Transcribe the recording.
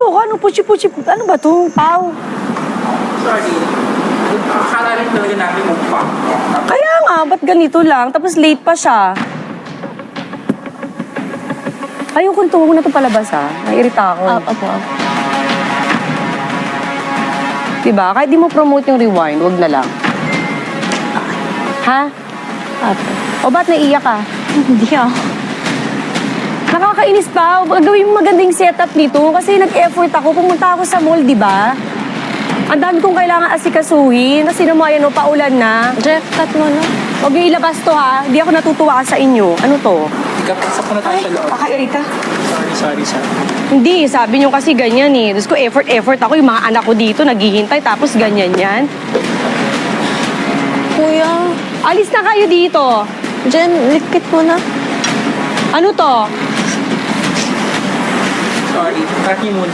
po ka, ano, puchi-puchi, ano ba to, Pao? Sorry. Akala rin talaga namin mukbang. Kaya nga, ba't ganito lang? Tapos late pa siya. Ayokong tungo na ito palabas, ha? Nairita ako. Opo. Diba? Kahit di mo promote yung rewind, wag na lang. Ha? Opo. O ba't naiiyak ka? Hindi ako. Nakakainis pa. Gawin mo magandang setup dito kasi nag-effort ako. Pumunta ako sa mall, di ba? Ang dami kong kailangan asikasuhin. Kasi naman, ano, paulan na. Jeff, cut mo na. Huwag niyo ilabas to, ha? Di ako natutuwa sa inyo. Ano to? Ikapasok na tayo sa loob. Kakairita. Sorry. Hindi, sabi niyo kasi ganyan eh. Tapos ko effort ako. Yung mga anak ko dito naghihintay tapos ganyan yan. Kuya, Alis na kayo dito. Jen, likit mo na. Ano to? Sorry. Cut niyo muna.